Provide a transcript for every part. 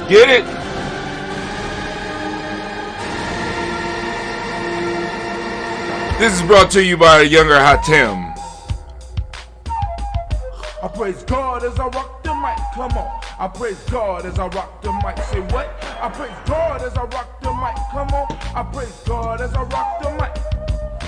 Get it? This is brought to you by the younger Hatem. I praise God as I rock the mic, come on. I praise God as I rock the mic, say what? I praise God as I rock the mic, come on. I praise God as I rock the mic.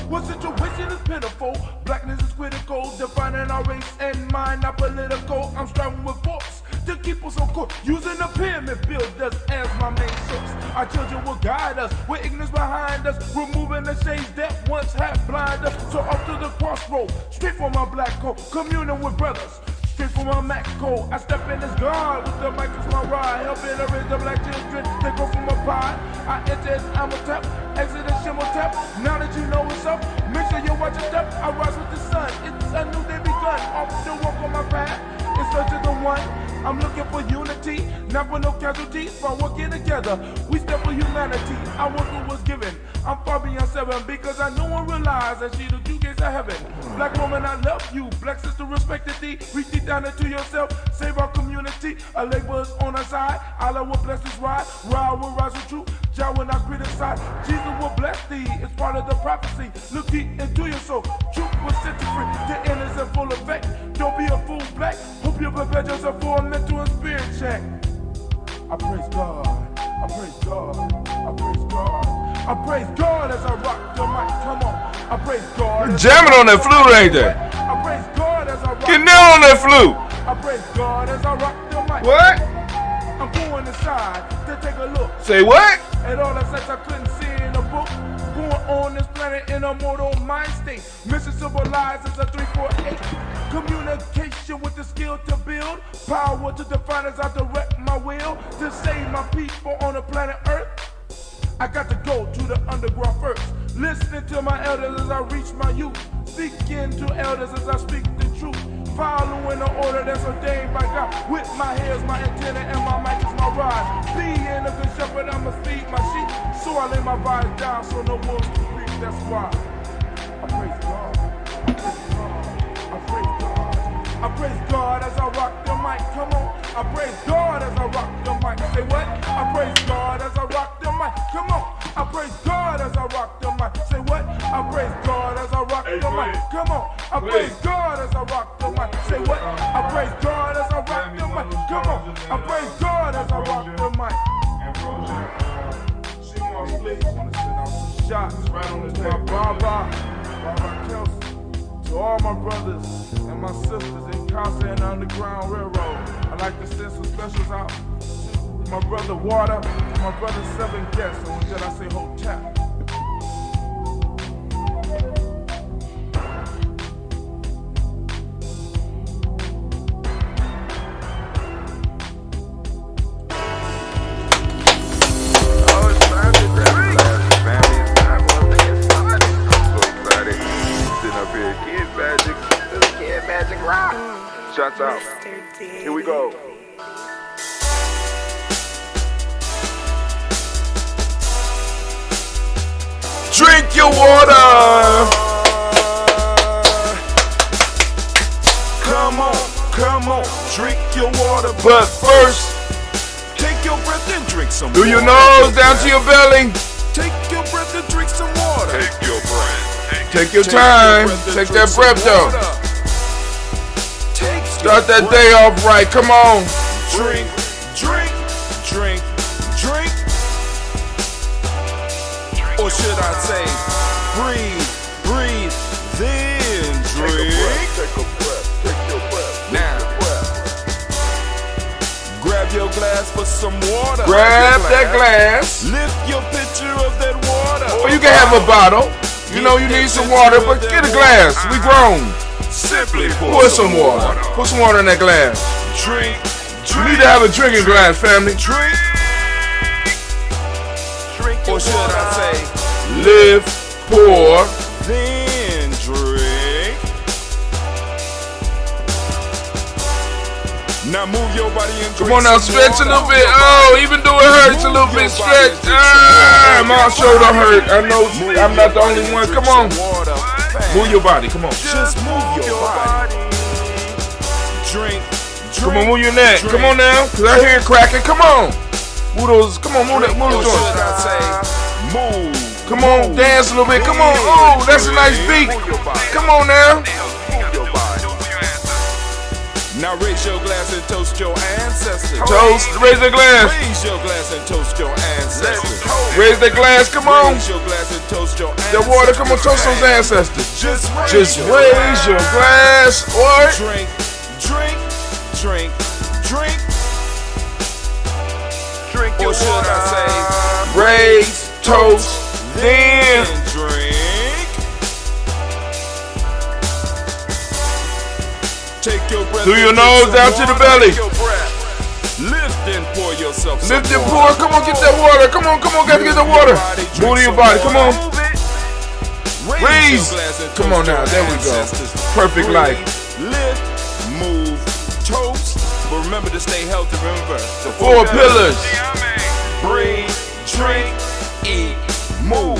What situation is pitiful? Blackness is critical, defining our race and mind, not political. I'm striving with force to keep us on course, using the pyramid builders as my main source. Our children will guide us, with ignorance behind us, removing the shades that once had blinded us. So up to the crossroad, straight for my black coat, communing with brothers. Straight from my Mac code, I step in as God with the mic as my ride, helping to raise the black children. They go from a pie. I enter as I'm a tap, exit as shimmer tap. Now that you know what's up, make sure you watch your step. I rise with the sun, it's a new day begun. Off the walk on my path, in search of the one. I'm looking for unity, not for no casualties. By working together, we step for humanity. I was what was given. I'm far beyond 7 because I know and realize that she the two gates of heaven. Black woman, I love you. Black sister, respected thee. Reach deep down into yourself. Save our community. A labor is on our side. Allah will bless this ride. Ride will rise with truth. Jah will not criticize. Jesus will bless thee. It's part of the prophecy. Look deep into your soul. Truth will set you free. The end is in full effect. Don't be a fool, black. Hope you prepare yourself for a mental and spirit check. I praise God. I praise God. I praise God. I praise God as I rock the mic. Come on. I praise God. You're jamming on that flute right there. I praise God as I rock. Get down on that flute. I praise God as I rock the mic. What? I'm going inside to take a look. Say what? At all the sex I couldn't see in a book. Going on this planet in a mortal mind state. Mission civilized is a 348. Communication with the skill to build. Power to define as I direct my will. To save my people on the planet Earth. I got to go to the underground first. Listening to my elders as I reach my youth. Speaking to elders as I speak the truth. Following the order that's ordained by God. With my hair's my antenna and my mic is my ride. Being a good shepherd, I'ma feed my sheep. So I lay my vibes down so no wolves can creep. That's why I praise God. I praise God. I praise God. I praise God as I rock the mic. Come on. I praise God as I rock the mic. Say what? I praise God as I rock the mic. Come on. I praise God as I rock the mic. Say what? I praise God as I rock the mic. Come on. I praise God as I rock the mic. Say what? I praise God as I rock the mic. Come on. I praise God as I rock the mic. She wants to send out some shots right on to my Baba Kelsey, to all my brothers and my sisters in Casa and Underground Railroad. I'd like to send some specials out to my brother Water, to my brother 7 Guests, and when I say hotel. Shots out. Here we go. Drink your water. Come on, drink your water. But first, Take your breath and drink some do water. your nose down to your belly. Take your breath and drink some water. Take your breath. Take your time. Take that breath though. Start that day off right. Come on. Drink, drink, drink, drink. Or should I say, breathe, breathe, then drink. Take a breath. Take your breath. Now, grab your glass for some water. Grab that glass. Lift your pitcher of that water. Or you can have a bottle. You know you need some water, but get a glass. We grown. Simply Pour some water. Put some water in that glass. Drink, You drink. need to have a drinking glass, family. Drink. Drink. Or should I say, Live, pour. then drink. Now move your body and drink. Come on now, some stretch a water. little bit. Oh, even though it hurts a little bit, stretch. Ah, my shoulder hurt. I know I'm not the only one. Come on. Move your body. Come on. Just move your body. Drink. Come on, move your neck. Come on now, because I hear it cracking. Come on. Move those. Come on, move that. Move Or those should joints. I say, move? Come on, dance a little bit. Come on. Oh, that's a nice beat. Come on now. Move your body. Now raise your glass and toast your ancestors. Toast. Raise the glass. Raise your glass and toast your ancestors. Raise the glass. Come on. Raise your glass and toast your The ancestors. water. Come on, toast those ancestors. Just Just raise your glass. What? Drink, drink, drink, drink. Drink your Or should I say, Raise, toast, then. drink. Take your breath. Through your and drink nose some down to the water. belly. your breath. Lift and pour yourself some Lift and water. pour. Come on, get that water. Come on, gotta get the water. Move to your body. Come on. Move it. Raise. your glass and Come toast on now, your there we go. ancestors. Perfect life. Lift, move, toast. But remember to stay healthy. Remember the 4 pillars. breathe, drink, eat, move.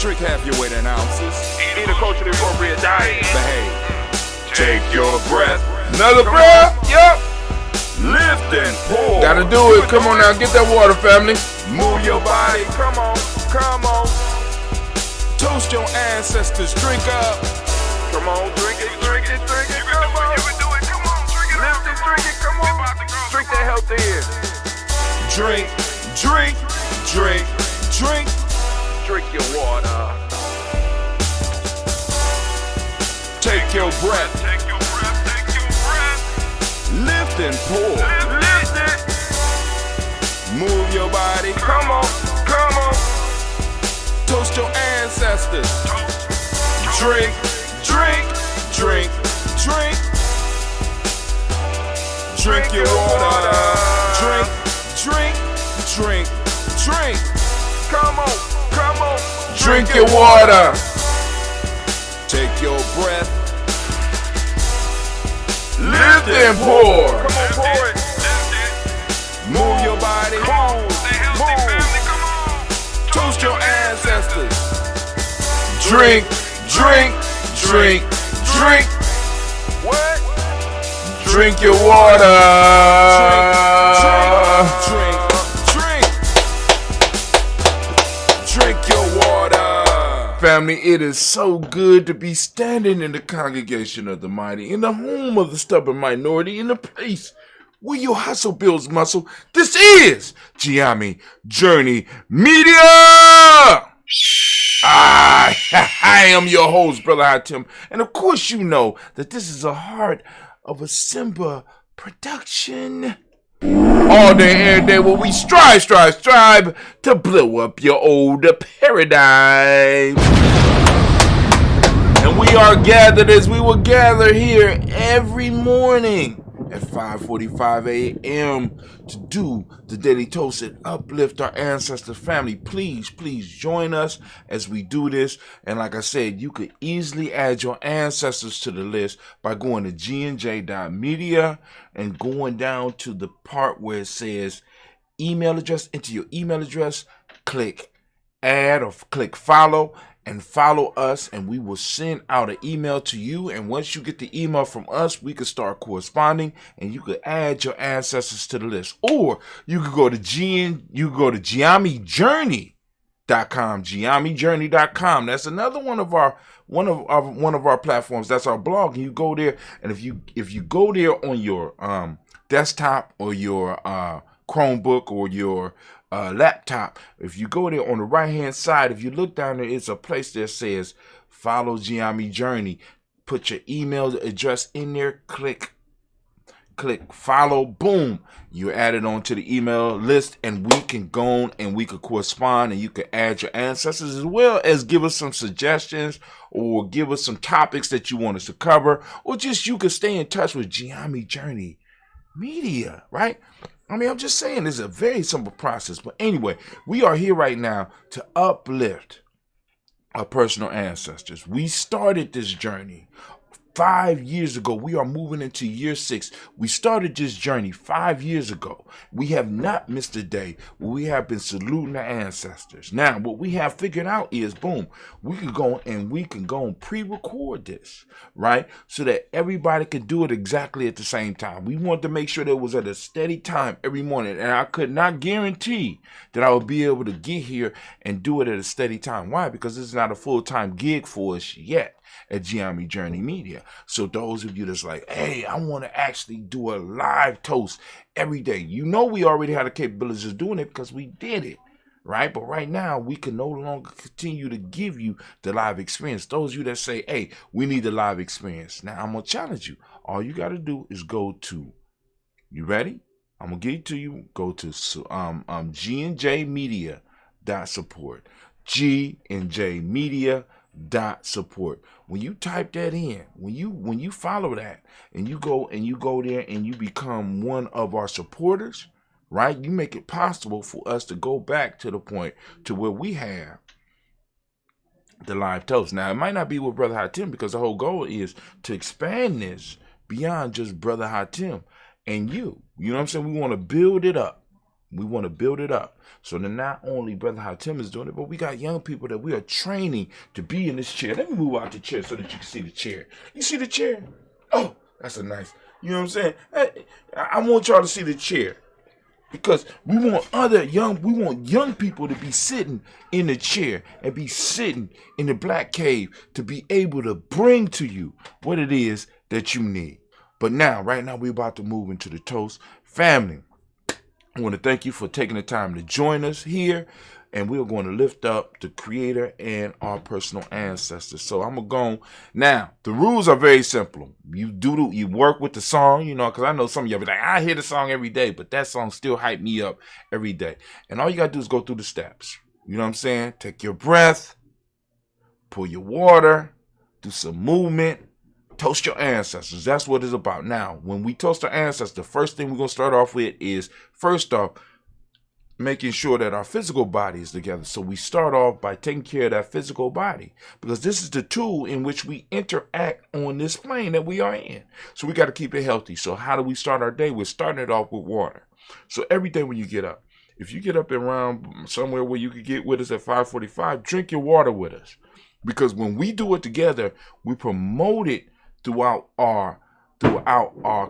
Drink half your weight in ounces. Eat a culturally appropriate diet. Behave. Take your breath. Another breath. Yep. Lift and pour. Gotta do it. Come on now, get that water, family. Move your body. Come on. Come on. Toast your ancestors. Drink up. Come on. Drink it. Drink it. Drink it. Come on. You can do it. Come on. Drink it. Lift it. Drink it. Come on. Drink that health in. Drink, drink, drink, drink. Drink your water. Take your breath. Take your breath. Take your breath. Lift and pour. Lift it. Move your body. Come on. Come on. Toast your ancestors. Drink, drink, drink, drink. Drink your water. Drink, drink, drink, drink. Come on. Come on. Drink your water. Take your breath. Lift and pour. Come on. Pour it. Move your body. Move. Move. Toast your ancestors. Drink, drink, drink, drink. What? Drink your water. Drink, drink, drink your water. Family, it is so good to be standing in the congregation of the mighty, in the home of the stubborn minority, in the place where your hustle builds muscle. This is Giami Journey Media. I am your host, Brother Hatim. And of course you know that this is a heart of a Simba production. All day, every day, where we strive to blow up your old paradigm. And we are gathered as we will gather here every morning at 5:45 a.m. to do the daily toast and uplift our ancestor family. Please join us as we do this. And like I said, you could easily add your ancestors to the list by going to gnj.media and going down to the part where it says email address. Enter your email address, click add or click follow, and follow us, and we will send out an email to you. And once you get the email from us, we can start corresponding, and you could add your ancestors to the list. Or you could go to GiamiJourney.com, GiamiJourney.com. That's another one of our platforms. That's our blog. And you go there, and if you go there on your desktop or your Chromebook or your laptop, if you go there on the right hand side, if you look down there, it's a place that says follow Giami Journey. Put your email address in there, click follow, boom, you're added onto the email list, and we can go on and we could correspond, and you can add your ancestors as well as give us some suggestions or give us some topics that you want us to cover, or just you can stay in touch with Giami Journey Media, right? I mean, I'm just saying, it's a very simple process. But anyway, we are here right now to uplift our personal ancestors. We started this journey 5 years ago. We are moving into year 6. We started this journey 5 years ago. We have not missed a day. We have been saluting the ancestors. Now, what we have figured out is, boom, we can go and pre-record this, right? So that everybody could do it exactly at the same time. We wanted to make sure that it was at a steady time every morning. And I could not guarantee that I would be able to get here and do it at a steady time. Why? Because this is not a full-time gig for us yet at Giammi Journey Media. So those of you that's like, hey, I want to actually do a live toast every day. You know, we already had the capabilities of doing it because we did it, right? But right now, we can no longer continue to give you the live experience. Those of you that say, hey, we need the live experience. Now, I'm going to challenge you. All you got to do is go to, you ready? I'm going to give it to you. Go to GNJmedia.support. GNJmedia.support. When you type that in, when you follow that and you go there and you become one of our supporters, right? You make it possible for us to go back to the point to where we have the live toast. Now, it might not be with Brother Hatim because the whole goal is to expand this beyond just Brother Hatim and you. You know what I'm saying? We want to build it up. We want to build it up. So then not only Brother Hatim is doing it, but we got young people that we are training to be in this chair. Let me move out the chair so that you can see the chair. You see the chair? Oh, that's a nice, you know what I'm saying? Hey, I want y'all to see the chair. Because we want young people to be sitting in the chair and be sitting in the black cave to be able to bring to you what it is that you need. But now, right now, we're about to move into the toast. Family, I want to thank you for taking the time to join us here, and we're going to lift up the Creator and our personal ancestors. So I'm going to go. Now, the rules are very simple. You work with the song, you know, because I know some of you be like, I hear the song every day, but that song still hype me up every day. And all you got to do is go through the steps. You know what I'm saying? Take your breath, pull your water, do some movement. Toast your ancestors. That's what it's about. Now, when we toast our ancestors, the first thing we're going to start off with is, first off, making sure that our physical body is together. So we start off by taking care of that physical body, because this is the tool in which we interact on this plane that we are in. So we got to keep it healthy. So how do we start our day? We're starting it off with water. So every day when you get up, if you get up around somewhere where you could get with us at 5:45, drink your water with us. Because when we do it together, we promote it throughout our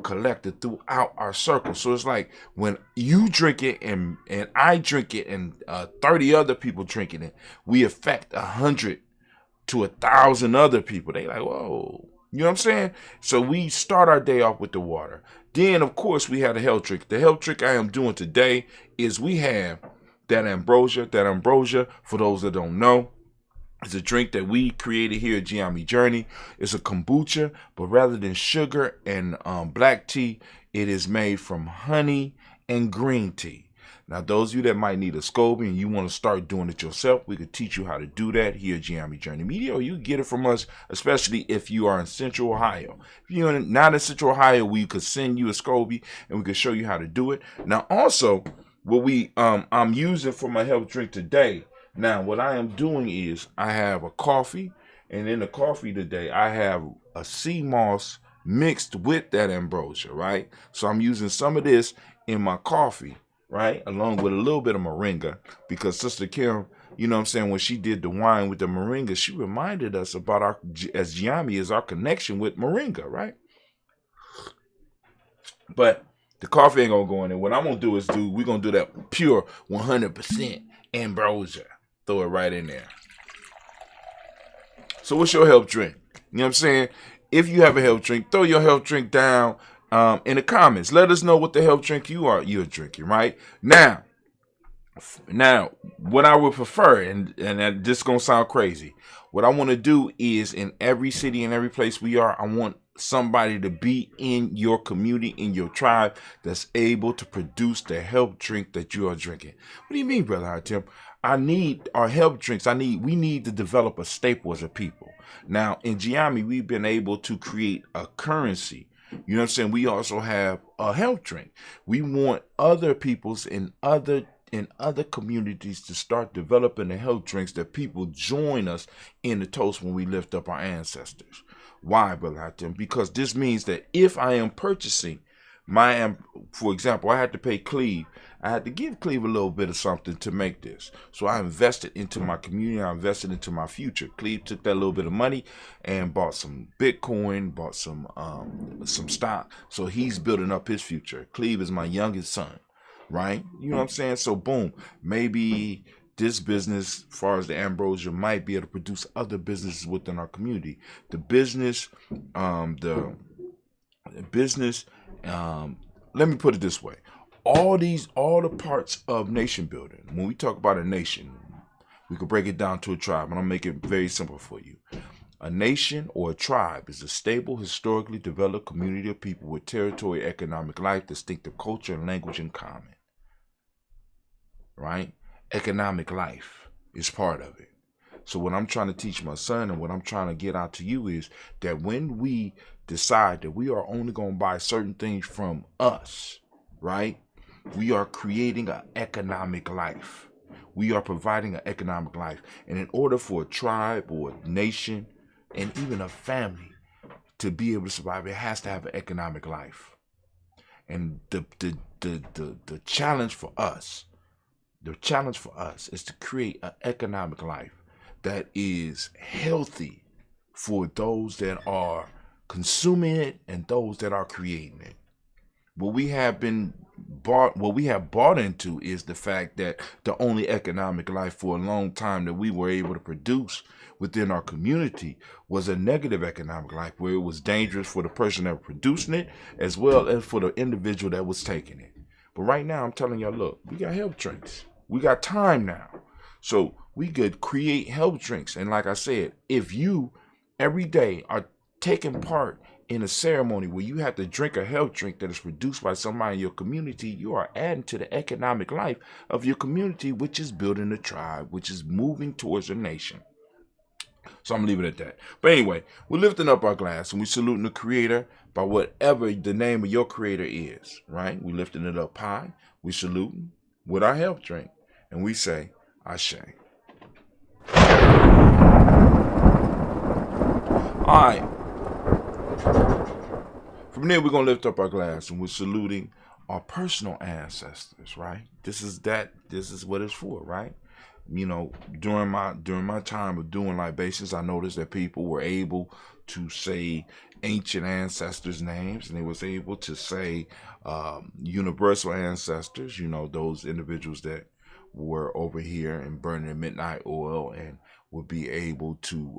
collective, throughout our circle. So it's like when you drink it and I drink it and 30 other people drinking it, we affect 100 to 1,000 other people. They like, whoa, you know what I'm saying? So we start our day off with the water. Then, of course, we have the health drink. The health drink I am doing today is we have that ambrosia. That ambrosia, for those that don't know, it's a drink that we created here at Giammi Journey. It's a kombucha, but rather than sugar and black tea, it is made from honey and green tea. Now, those of you that might need a SCOBY and you want to start doing it yourself, we could teach you how to do that here at Giammi Journey Media, or you can get it from us, especially if you are in Central Ohio. If you're not in Central Ohio, we could send you a SCOBY and we could show you how to do it. Now, also, what I'm using for my health drink today. Now, what I am doing is I have a coffee, and in the coffee today, I have a sea moss mixed with that ambrosia, right? So I'm using some of this in my coffee, right? Along with a little bit of moringa, because Sister Kim, you know what I'm saying, when she did the wine with the moringa, she reminded us about our, as Giammi, is our connection with moringa, right? But the coffee ain't gonna go in there. What I'm gonna do is we're gonna do that pure 100% ambrosia. Throw it right in there. So what's your health drink? You know what I'm saying? If you have a health drink, throw your health drink down in the comments. Let us know what the health drink you're drinking, right? Now, what I would prefer, and this is going to sound crazy, what I want to do is in every city and every place we are, I want somebody to be in your community, in your tribe, that's able to produce the health drink that you are drinking. What do you mean, Brother Hatim? I need our health drinks. We need to develop a staple as a people. Now, in Giammi, we've been able to create a currency. You know what I'm saying? We also have a health drink. We want other peoples in other in other communities to start developing the health drinks that people join us in the toast when we lift up our ancestors. Why, Brother Hatem? Because this means that if I am purchasing for example, I had to pay Cleve. I had to give Cleve a little bit of something to make this. So I invested into my community. I invested into my future. Cleve took that little bit of money and bought some Bitcoin, bought some stock. So he's building up his future. Cleve is my youngest son, right? You know what I'm saying? So boom, maybe this business, as far as the ambrosia, might be able to produce other businesses within our community. The business, let me put it this way. All the parts of nation building, when we talk about a nation, we could break it down to a tribe, and I'll make it very simple for you. A nation or a tribe is a stable, historically developed community of people with territory, economic life, distinctive culture, and language in common. Right? Economic life is part of it. So what I'm trying to teach my son and what I'm trying to get out to you is that when we decide that we are only going to buy certain things from us, right? We are creating an economic life. We are providing an economic life. And in order for a tribe or a nation and even a family to be able to survive, it has to have an economic life. And the challenge for us, is to create an economic life that is healthy for those that are consuming it and those that are creating it. What we have bought into is the fact that the only economic life for a long time that we were able to produce within our community was a negative economic life, where it was dangerous for the person that was producing it as well as for the individual that was taking it. But right now, I'm telling y'all, look, we got health drinks. We got time now. So we could create health drinks. And like I said, if you every day are taking part in a ceremony where you have to drink a health drink that is produced by somebody in your community, you are adding to the economic life of your community, which is building a tribe, which is moving towards a nation. So I'm leaving it at that. But anyway, we're lifting up our glass and we're saluting the Creator by whatever the name of your Creator is, right? We're lifting it up high. We're saluting with our health drink. And we say, Ashe. All right. From there, we're going to lift up our glass and we're saluting our personal ancestors, right? This is what it's for, right? You know, during my time of doing libations, I noticed that people were able to say ancient ancestors' names, and they was able to say universal ancestors, you know, those individuals that were over here and burning the midnight oil and would be able to,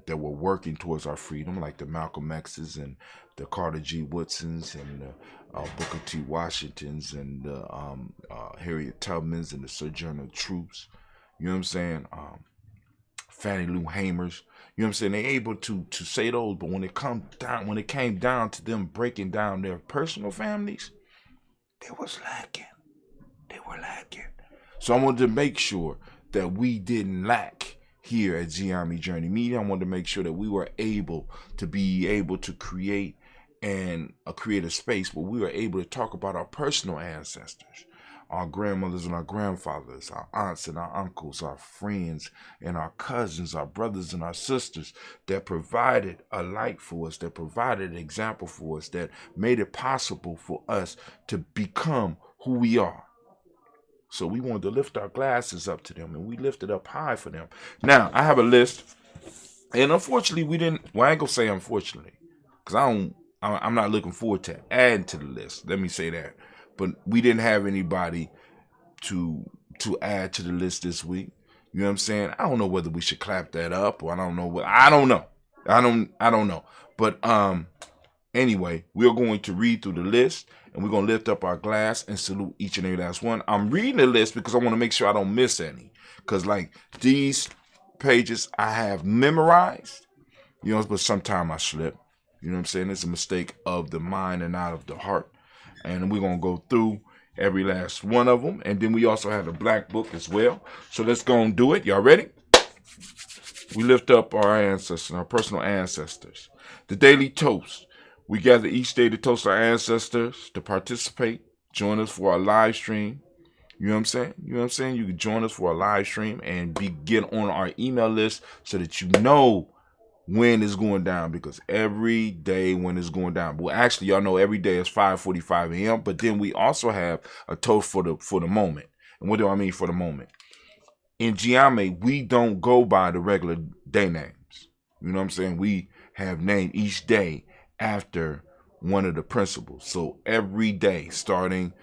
that were working towards our freedom, like the Malcolm X's and the Carter G. Woodsons and the Booker T. Washingtons and the Harriet Tubmans and the Sojourner Truths. You know what I'm saying? Fannie Lou Hamers. You know what I'm saying? They're able to say those, but when it came down to them breaking down their personal families, they were lacking. So I wanted to make sure that we didn't lack here at Giami Journey Media. I wanted to make sure that we were able to create a space where we were able to talk about our personal ancestors, our grandmothers and our grandfathers, our aunts and our uncles, our friends and our cousins, our brothers and our sisters that provided a light for us, that provided an example for us, that made it possible for us to become who we are. So we wanted to lift our glasses up to them, and we lifted up high for them. Now, I have a list, and unfortunately, we didn't, well, I ain't gonna say unfortunately, because I'm not looking forward to adding to the list. Let me say that. But we didn't have anybody to add to the list this week. You know what I'm saying? I don't know whether we should clap that up, or I don't know. I don't know. But anyway, we're going to read through the list, and we're going to lift up our glass and salute each and every last one. I'm reading the list because I want to make sure I don't miss any. Because, like, these pages I have memorized, you know, but sometimes I slip. You know what I'm saying? It's a mistake of the mind and not of the heart. And we're going to go through every last one of them. And then we also have a black book as well. So let's go and do it. Y'all ready? We lift up our ancestors, our personal ancestors. The daily toast. We gather each day to toast our ancestors, to participate. Join us for our live stream You know what I'm saying? You know what I'm saying? You can join us for a live stream and get on our email list so that you know when it's going down, because every day when it's going down. Well, actually, y'all know every day is 5:45 a.m. But then we also have a toast for the moment. And what do I mean for the moment? In Giame, we don't go by the regular day names. You know what I'm saying? We have named each day after one of the principles. So every day, starting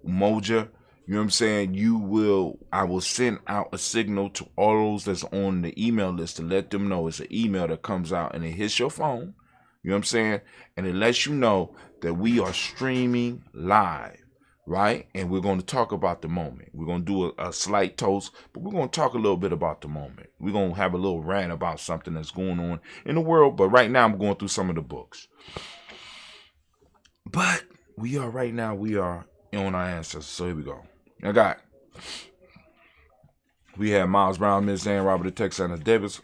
Umoja, you know what I'm saying? I will send out a signal to all those that's on the email list to let them know it's an email that comes out and it hits your phone. You know what I'm saying? And it lets you know that we are streaming live, right? And we're going to talk about the moment. We're going to do a slight toast, but we're going to talk a little bit about the moment. We're going to have a little rant about something that's going on in the world. But right now, I'm going through some of the books. But we are on our ancestors. So here we go. We have Miles Brown, Miss Ann, Robert the Texana Davis,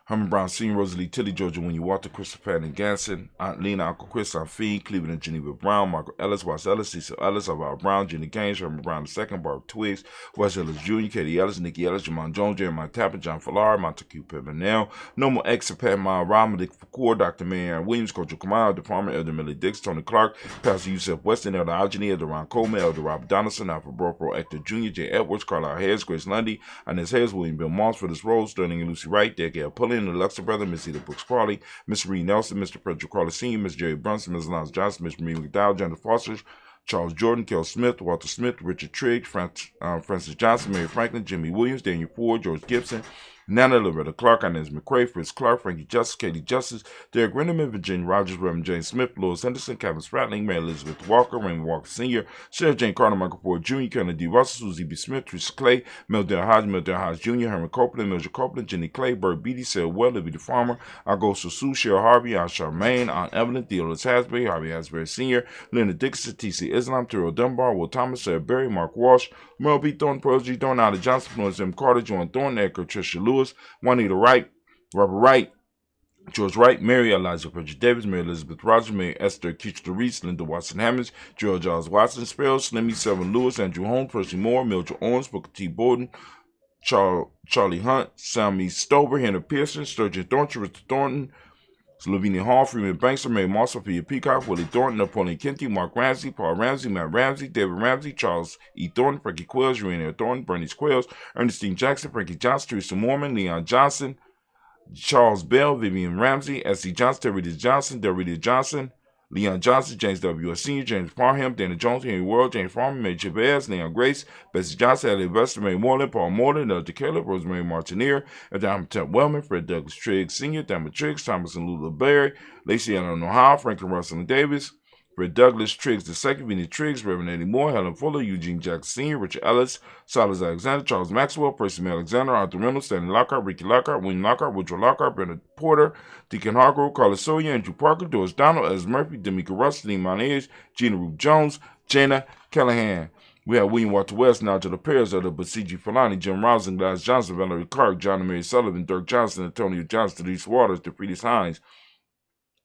Herman Brown Sr., Rosalie Tilly, Georgia Winnie Walter, Christopher Patton Ganson, Aunt Lena, Uncle Chris, Aunt Fee, Cleveland and Geneva Brown, Margaret Ellis, Wes Ellis, Cecil Ellis, Alvaro Brown, Jenny Gaines, Herman Brown II, Barbara Twiggs, Wes Ellis Jr., Katie Ellis, Nikki Ellis, Jamon Jones, Jeremiah Tappan, John Fallar, Montague Pimenel, Normal X, Pat Mile, Ron, Malik Fakour, Dr. Marianne Williams, Coach Kamal, Department, Elder Millie Dix, Tony Clark, Pastor Yusef Weston, Elder Algeny, Elder Ron Coleman, Elder Robert Donaldson, Alfred Bropro, Hector Jr., J. Edwards, Carlisle Hayes, Grace Lundy, Inez Hayes, William Bill Moss for this role, Sterling and Lucy Wright, Derek L. Pullen, the Luxor brother, Miss Eda Brooks Crawley, Miss Reed Nelson, Mr. Frederick Crawley Sr., Miss Jerry Brunson, Ms. Lance Johnson, Miss Marie McDowell, Jennifer Foster, Charles Jordan, Kel Smith, Walter Smith, Richard Trigg, Francis Johnson, Mary Franklin, Jimmy Williams, Daniel Ford, George Gibson, Nana Loretta Clark, Inez McCrae, Fritz Clark, Frankie Justice, Katie Justice, Derek Renderman, Virginia Rogers, Reverend James Smith, Louis Henderson, Kevin Spratling, Mary Elizabeth Walker, Raymond Walker Sr., Sarah Jane Carter, Michael Ford Jr., Kennedy D. Russell, Susie B. Smith, Teresa Clay, Meldale Hodge Jr., Herman Copeland, Mildred Copeland, Jenny Clay, Bert Beatty, Sarah Well, Libby the Farmer, Augusto Sue, Cheryl Harvey, Aunt Charmaine, Aunt Evelyn, Theodore Hasbury, Harvey Hasbury Sr., Linda Dixon, T.C. Islam, Terrell Dunbar, Will Thomas, Sarah Berry, Mark Walsh, Merle B. Thornton, Pearl G. Thornton, Alda Johnson, Florence M. Carter, Joan Thornton, Edgar, Tricia Lewis, Juanita Wright, Robert Wright, George Wright, Mary Elijah Bridget Davis, Mary Elizabeth Rogers, Mary Esther Keachler Reese, Linda Watson Hammonds, Gerald Giles Watson, Sparrow, Slimmy, Severn Lewis, Andrew Holmes, Percy Moore, Mildred Owens, Booker T. Borden, Charlie Hunt, Sammy Stover, Hannah Pearson, Sturgeon Thornton, Richard Thornton, Lavinia Hall, Freeman Bankster, Mary Moss, Sophia Peacock, Willie Thornton, Napoleon Kenty, Mark Ramsey, Paul Ramsey, Matt Ramsey, David Ramsey, Charles E. Thornton, Frankie Quills, Urania Thornton, Bernice Quills, Ernestine Jackson, Frankie Johnson, Teresa Mormon, Leon Johnson, Charles Bell, Vivian Ramsey, S.C. Johnson, Terry Johnson, Delrita Johnson, Leon Johnson, James W. Sr., James Parham, Dana Jones, Henry World, James Farmer, May Chavez, Leon Grace, Bessie Johnson, Elliot Buster, Mary Moreland, Paul Moreland, Elder Caleb, Rosemary Martineer, Adam Temp Wellman, Fred Douglas Triggs Sr., Thelma Triggs, Thomas and Lula Berry, Lacey Allen Ohio, Franklin Russell and Davis, Fred Douglas Triggs II, Vinnie Triggs, Reverend Eddie Moore, Helen Fuller, Eugene Jackson Sr., Richard Ellis, Silas Alexander, Charles Maxwell, Percy May Alexander, Arthur Reynolds, Stanley Lockhart, Ricky Lockhart, William Lockhart, Woodrow Lockhart, Bernard Porter, Deacon Hargrove, Carlos Sawyer, Andrew Parker, Doris Donald, Ez Murphy, Demika Russell, Dean Montage, Gina Ruth Jones, Jana Callahan. We have William Walter West, Nigel Perez, Elder Basiji Falani, Jim Rousing, Glass Johnson, Valerie Clark, John and Mary Sullivan, Dirk Johnson, Antonio Johnson, Denise Waters, DeFriedis Hines,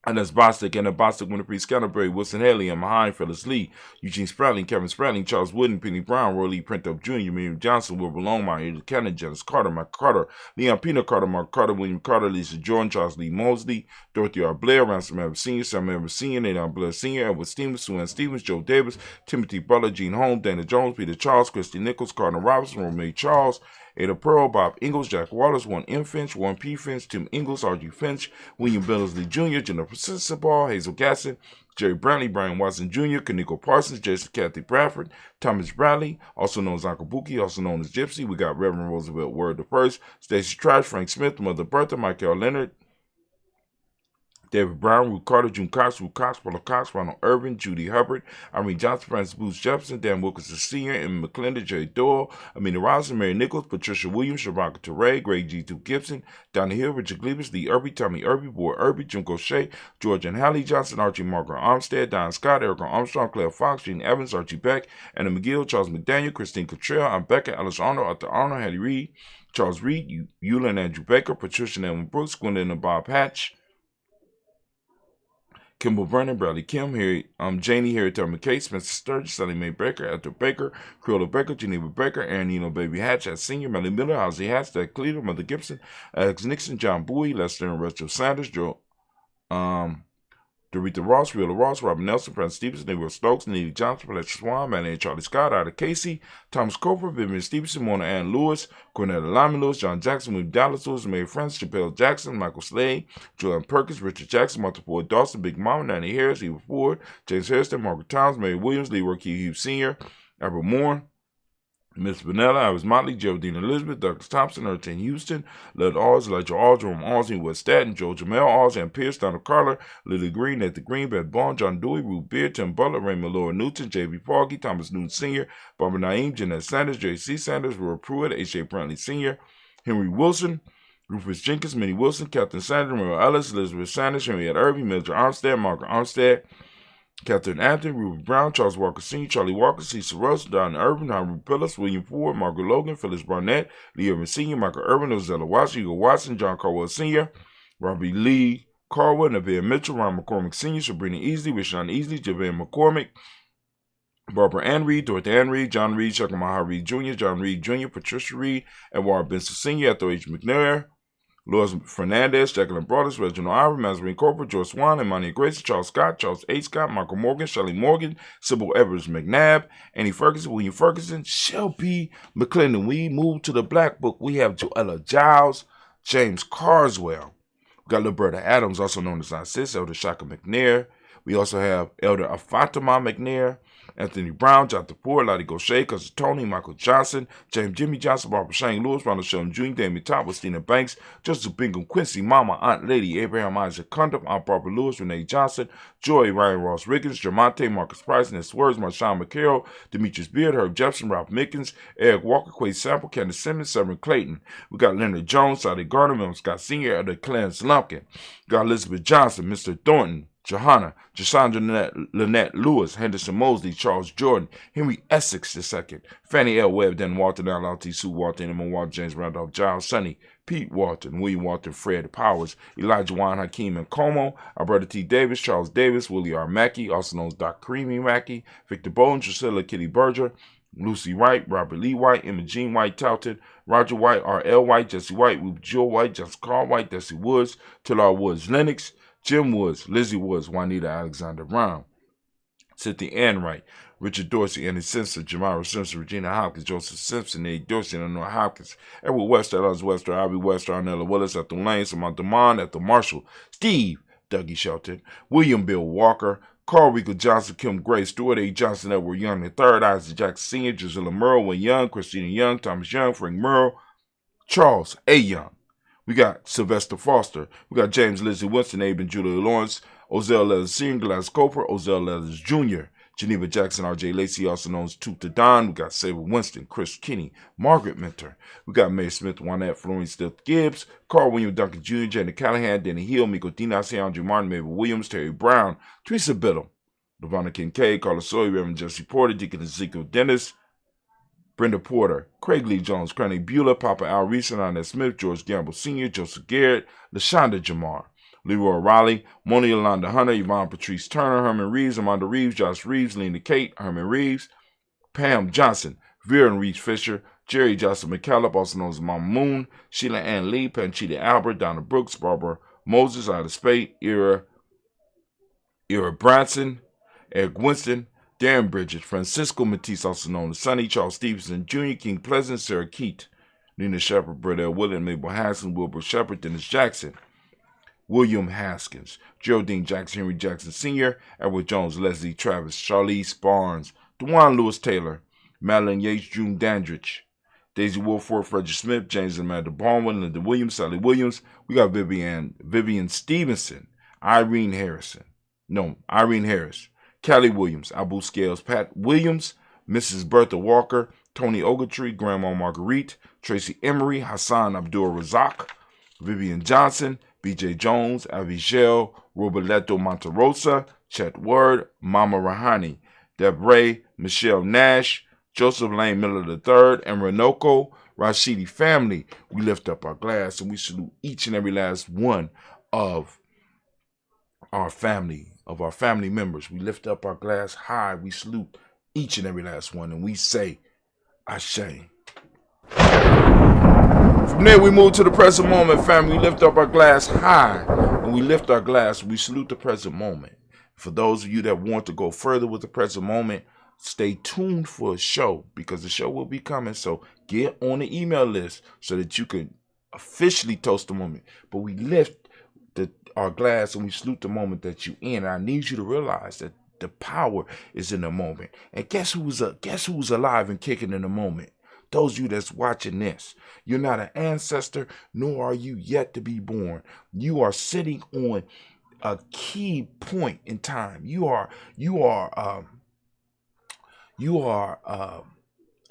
and that's Bostic, and Bostic, Winterfree, Scantleberry, Wilson Haley, and Mahain, Phyllis Lee, Eugene Spratling, Kevin Spratling, Charles Wooden, Penny Brown, Roy Lee Printup Jr., Miriam Johnson, Wilbur Longmire, Edith Cannon, Janice Carter, Mike Carter, Leon Pino Carter, Mark Carter, William Carter, Lisa Jordan, Charles Lee Mosley, Dorothy R. Blair, Ransom Evans Sr., Sam Evans Sr., Nathan Blair Sr., Edward Stevens, Sue Ann Stevens, Joe Davis, Timothy Butler, Gene Holmes, Dana Jones, Peter Charles, Christy Nichols, Cardinal Robinson, Romay Charles, Ada Pearl, Bob Ingalls, Jack Wallace, 1 M. Finch, 1 P. Finch, Tim Ingalls, R.G. Finch, William Billingsley Jr., Jennifer Sissaball, Hazel Gasson, Jerry Brantley, Brian Watson Jr., Kaniko Parsons, Jason Kathy Bradford, Thomas Bradley, also known as Uncle Buki, also known as Gypsy. We got Reverend Roosevelt Word I, Stacey Trash, Frank Smith, Mother Bertha, Michael Leonard, David Brown, Ruth Carter, June Cox, Ruth Cox, Paula Cox, Ronald Irvin, Judy Hubbard, Irene Johnson, Francis Booth Jefferson, Dan Wilkinson Sr., Emma McClendon, Jerry Doyle, Amina Robinson, Mary Nichols, Patricia Williams, Shabaka Teray, Greg G2 Gibson, Donna Hill, Richard Glebus, Lee Irby, Tommy Irby, Boy Irby, Jim Gaucher, George and Hallie Johnson, Archie Margaret Armstead, Don Scott, Erica Armstrong, Claire Fox, Gene Evans, Archie Beck, Anna McGill, Charles McDaniel, Christine Cottrell, Aunt Becca, Alice Arnold, Arthur Arnold, Hattie Reed, Charles Reed, Eula and Andrew Baker, Patricia and Evan Brooks, Gwendolyn and Bob Hatch, Kimball Brennan, Bradley Kim, Harry, Janie, Harry Tubman Case, Spencer Sturgis, Sally Mae Baker, Ethel Baker, Creola Baker, Geneva Baker, Aaron Eno Baby Hatch, Senior, Melly Miller, Ozzie Hatch, Doug Cleveland, Mother Gibson, Alex Nixon, John Bowie, Lester and Rachel Sanders, Joe, Dorita Ross, Wheeler Ross, Robert Nelson, Francis Stevenson, Negro Stokes, Neely Johnson, Fletcher Swan, Manny and Charlie Scott, Ida Casey, Thomas Cooper, Vivian Stevenson, Mona Ann Lewis, Cornetta Lyman Lewis, John Jackson, William Dallas Lewis, Mary Francis, Chappelle Jackson, Michael Slade, Joanne Perkins, Richard Jackson, Martha Ford Dawson, Big Mama, Nanny Harris, Eva Ford, James Hairston, Margaret Towns, Mary Williams, Leroy Key Hughes Sr., Albert Moore, Miss Vanilla, I was Motley, Geraldine Elizabeth, Douglas Thompson, Ertin Houston, Led Alls, Elijah Alls, Jerome Alsey, West Staten, Joe Jamel Alls, Ann Pierce, Donald Carter, Lily Green, Nathan Green, Beth Bond, John Dewey, Ruth Beard, Tim Butler, Raymond Laura Newton, J.B. Foggy, Thomas Newton Sr., Barbara Naeem, Jeanette Sanders, J.C. Sanders, Roy Pruitt, H.A. Brantley Sr., Henry Wilson, Rufus Jenkins, Minnie Wilson, Captain Sanders, Merle Ellis, Elizabeth Sanders, Henriette Irving, Mildred Armstead, Margaret Armstead, Catherine Anthony, Ruby Brown, Charles Walker Sr., Charlie Walker, Cecil Russell, Don Irvin, Henry Pillis, William Ford, Margaret Logan, Phyllis Barnett, Lee Irvin Sr., Michael Irvin, Ozella Watson, Hugo Watson, John Carwell Sr., Robbie Lee Carwell, Nevaeh Mitchell, Ron McCormick Sr., Sabrina Easley, Rashawn Easley, Javon McCormick, Barbara Ann Reed, Dorothy Ann Reed, John Reed, Shakamaha Reed Jr., John Reed Jr., Patricia Reed, Edward Benson Sr., Ethel H. McNair, Lois Fernandez, Jacqueline Brothers, Reginald Ivor, Mazarine Corporate, George Swan, Imani Grace, Charles Scott, Charles H. Scott, Michael Morgan, Shelley Morgan, Sybil Evers McNabb, Annie Ferguson, William Ferguson, Shelby McClendon. We move to the Black Book. We have Joella Giles, James Carswell. We got Liberta Adams, also known as our sis, Elder Shaka McNair. We also have Elder Afatima McNair, Anthony Brown, Jonathan Ford, Lottie Gaucher, Cousin Tony, Michael Johnson, James Jimmy Johnson, Barbara Shane Lewis, Ronald Sheldon Jr., Damien Top, Stina Banks, Joseph Bingham Quincy, Mama, Aunt Lady, Abraham Isaac Cundum, Aunt Barbara Lewis, Renee Johnson, Joy, Ryan Ross Riggins, Jermonte, Marcus Price, Ness Words, Marshawn McCarroll, Demetrius Beard, Herb Jepson, Ralph Mickens, Eric Walker, Quay Sample, Candace Simmons, Severn Clayton. We got Leonard Jones, Sadi Gardner, William Scott Sr., Elder Clarence Lumpkin. We got Elizabeth Johnson, Mr. Thornton, Johanna, Jasandra Lynette Lewis, Henderson Mosley, Charles Jordan, Henry Essex II, Fannie L. Webb, Dan Walton, L.T. Sue Walton, Emma Walton, James Randolph, Giles Sonny, Pete Walton, William Walton, Fred Powers, Elijah Juan Hakeem and Como, Alberta T. Davis, Charles Davis, Willie R. Mackey, also known as Doc Creamy Mackey, Victor Bowen, Drusilla Kitty Berger, Lucy Wright, Robert Lee White, Emma Jean White, Touted, Roger White, R.L. White, Jesse White, Ruth Jill White, Justin Carl White, Desi Woods, Tillar Woods, Lennox, Jim Woods, Lizzie Woods, Juanita Alexander Brown, Cynthia Ann Wright, Richard Dorsey, Andy Simpson, Jamara Simpson, Regina Hopkins, Joseph Simpson, Eddie Dorsey, Eleanor Hopkins, Edward Wester, Ellis Wester, Ivy Wester, Arnella Willis, Ethel Lane, Samantha Mon, Ethel Marshall, Steve, Dougie Shelton, William Bill Walker, Carl Rico Johnson, Kim Gray, Stuart A. Johnson, Edward Young III, Isaac Jackson Sr., Drusilla Merle, Wayne Young, Christina Young, Thomas Young, Frank Merle, Charles A. Young. We got Sylvester Foster. We got James Lizzie Winston, Abe and Julia Lawrence, Ozell Leathers Sr., Gladys Coper, Ozell Leathers Jr., Geneva Jackson, R.J. Lacey, also known as Tooth to Don. We got Sabre Winston, Chris Kinney, Margaret Mentor. We got Mae Smith, Juanette, Florence Stiff Gibbs, Carl William Duncan Jr., Jenny Callahan, Danny Hill, Miko Dinas, Andrew Martin, Mabel Williams, Terry Brown, Teresa Biddle, Lavonna Kincaid, Carla Sawyer, Reverend Jesse Porter, Deacon Ezekiel Dennis, Brenda Porter, Craig Lee Jones, Cranny Beulah, Papa Al Reese, Annette Smith, George Gamble Sr., Joseph Garrett, LaShonda Jamar, Leroy Riley, Moni Yolanda Hunter, Yvonne Patrice Turner, Herman Reeves, Amanda Reeves, Josh Reeves, Lena Kate, Herman Reeves, Pam Johnson, Vera and Reeves Fisher, Jerry Johnson McCallum, also known as Mama Moon, Sheila Ann Lee, Panchita Albert, Donna Brooks, Barbara Moses, Ida Spade, Ira Branson, Eric Winston, Darren Bridget, Francisco Matisse, also known as Sonny, Charles Stevenson Jr., King Pleasant, Sarah Keat, Nina Shepard, Brett L. William, Mabel Haskins, Wilbur Shepard, Dennis Jackson, William Haskins, Geraldine Jackson, Henry Jackson Sr., Edward Jones, Leslie Travis, Charlize Barnes, DeJuan Lewis Taylor, Madeline Yates, June Dandridge, Daisy Wolford, Frederick Smith, James and Amanda Baldwin, Linda Williams, Sally Williams. We got Vivian Stevenson, Irene Harris, Callie Williams, Abu Scales, Pat Williams, Mrs. Bertha Walker, Tony Ogletree, Grandma Marguerite, Tracy Emery, Hassan Abdul Razak, Vivian Johnson, B.J. Jones, Avigel, Roberto Monterosa, Chet Word, Mama Rahani, Debray, Michelle Nash, Joseph Lane Miller III, and Renoko Rashidi family. We lift up our glass and we salute each and every last one of our family of our family members. We lift up our glass high. We salute each and every last one, and we say, Ashe. From there, we move to the present moment, family. We lift up our glass high, and we lift our glass. We salute the present moment. For those of you that want to go further with the present moment, stay tuned for a show, because the show will be coming. So get on the email list so that you can officially toast the moment. But we lift our glass and we salute the moment that you in. And I need you to realize that the power is in the moment. And guess who's alive and kicking in the moment? Those of you that's watching this. You're not an ancestor, nor are you yet to be born. You are sitting on a key point in time. You are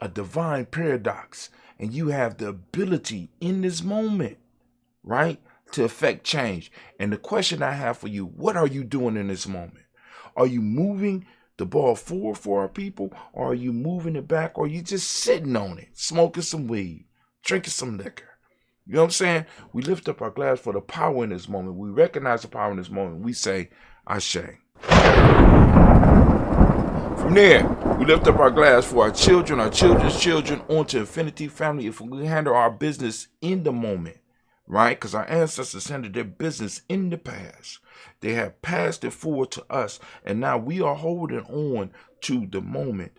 a divine paradox, and you have the ability in this moment, right, to affect change. And the question I have for you, what are you doing in this moment? Are you moving the ball forward for our people, or are you moving it back, or are you just sitting on it, smoking some weed, drinking some liquor? You know what I'm saying? We lift up our glass for the power in this moment. We recognize the power in this moment. We say, Ashe. From there, we lift up our glass for our children, our children's children, on to infinity, family. If we handle our business in the moment, right? Because our ancestors handled their business in the past. They have passed it forward to us, and now we are holding on to the moment.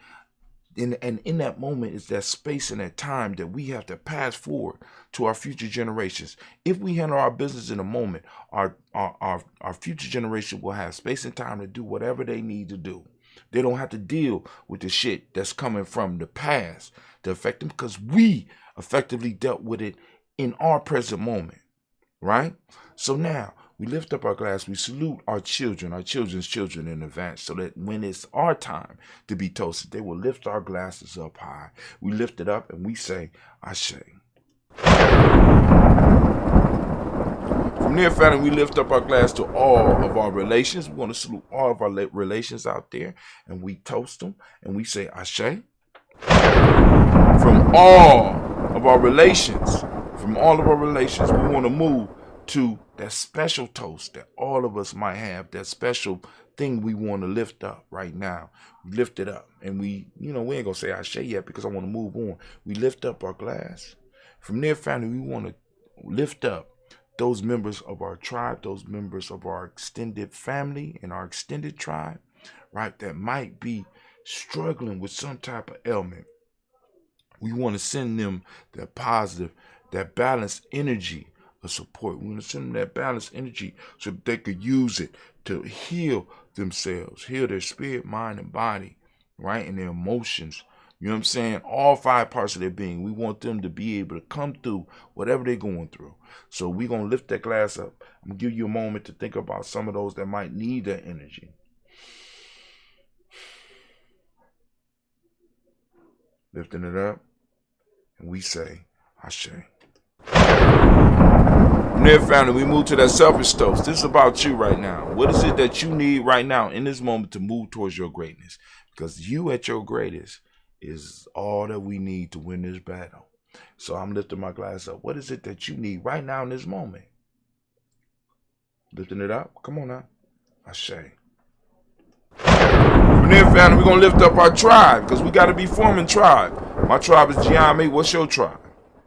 And in that moment is that space and that time that we have to pass forward to our future generations. If we handle our business in a moment, our future generation will have space and time to do whatever they need to do. They don't have to deal with the shit that's coming from the past to affect them, because we effectively dealt with it in our present moment, right? So now we lift up our glass, we salute our children, our children's children in advance, so that when it's our time to be toasted, they will lift our glasses up high. We lift it up and we say, Ashe. From there, family, we lift up our glass to all of our relations. We want to salute all of our relations out there, and we toast them and we say, Ashe. From all of our relations, we want to move to that special toast that all of us might have, that special thing we want to lift up right now. We lift it up, and we ain't going to say Ashe yet, because I want to move on. We lift up our glass. From there, family, we want to lift up those members of our tribe, those members of our extended family and our extended tribe, right, that might be struggling with some type of ailment. We want to send them that positive, that balanced energy of support. We want to send them that balanced energy so that they could use it to heal themselves, heal their spirit, mind, and body, right, and their emotions. You know what I'm saying? All 5 parts of their being. We want them to be able to come through whatever they're going through. So we're going to lift that glass up. I'm going to give you a moment to think about some of those that might need that energy. Lifting it up, and we say, Ashe. From there, family, we move to that selfish toast. This is about you right now. What is it that you need right now in this moment to move towards your greatness? Because you at your greatest is all that we need to win this battle. So I'm lifting my glass up. What is it that you need right now in this moment? Lifting it up. Come on now. Ashe. From there, family, we're going to lift up our tribe, because we got to be forming tribe. My tribe is Giami. What's your tribe?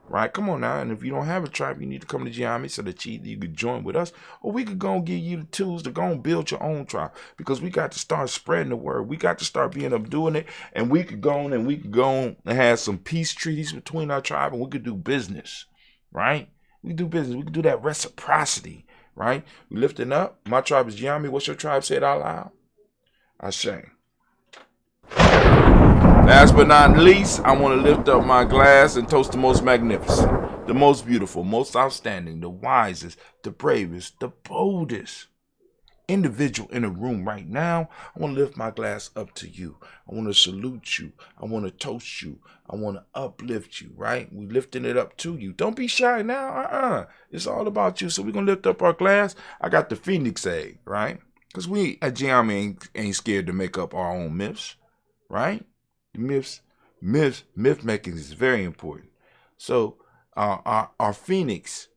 Right? Come on now. And if you don't have a tribe, you need to come to Giami so that you could join with us, or we could go and give you the tools to go and build your own tribe, because we got to start spreading the word. We got to start being up doing it, and we could go and have some peace treaties between our tribe, and we could do business, right? We could do business. We could do that reciprocity, right? We lifting up. My tribe is Giami. What's your tribe? Say it out loud. Ashe. Last but not least, I want to lift up my glass and toast the most magnificent, the most beautiful, most outstanding, the wisest, the bravest, the boldest individual in the room right now. I want to lift my glass up to you. I want to salute you. I want to toast you. I want to uplift you, right? We're lifting it up to you. Don't be shy now. It's all about you. So we're going to lift up our glass. I got the Phoenix egg, right? Because we at Giami ain't scared to make up our own myths, right? Myth making is very important. So our Phoenix,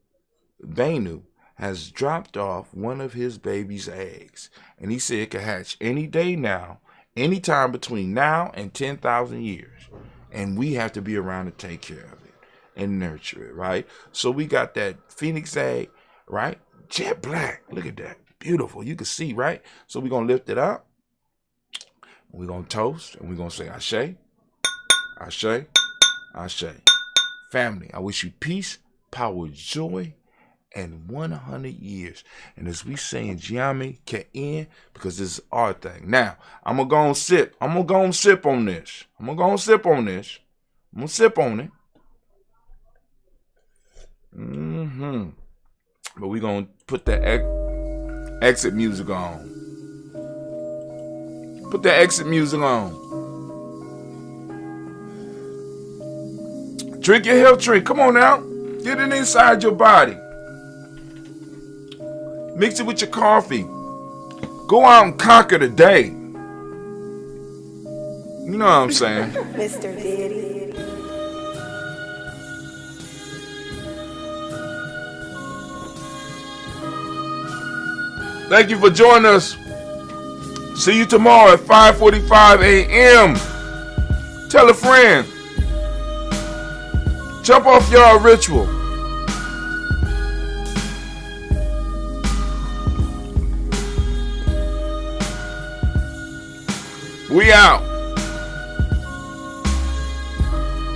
Venu, has dropped off one of his baby's eggs. And he said it could hatch any day now, anytime between now and 10,000 years. And we have to be around to take care of it and nurture it, right? So we got that phoenix egg, right? Jet black. Look at that. Beautiful. You can see, right? So we're going to lift it up. We're going to toast. And we're going to say, Ashe, Ashe, Ashe. Family, I wish you peace, power, joy, and 100 years. And as we say in Giami, Ka'in, because this is our thing. Now, I'm going to go and sip. I'm going to go and sip on this. I'm going to go and sip on this. I'm going to sip on it. But we're going to put the exit music on. Put the exit music on. Drink your health drink. Come on now. Get it inside your body. Mix it with your coffee. Go out and conquer the day. You know what I'm saying? Mr. Diddy. Thank you for joining us. See you tomorrow at 5:45 a.m. Tell a friend. Jump off your ritual. We out.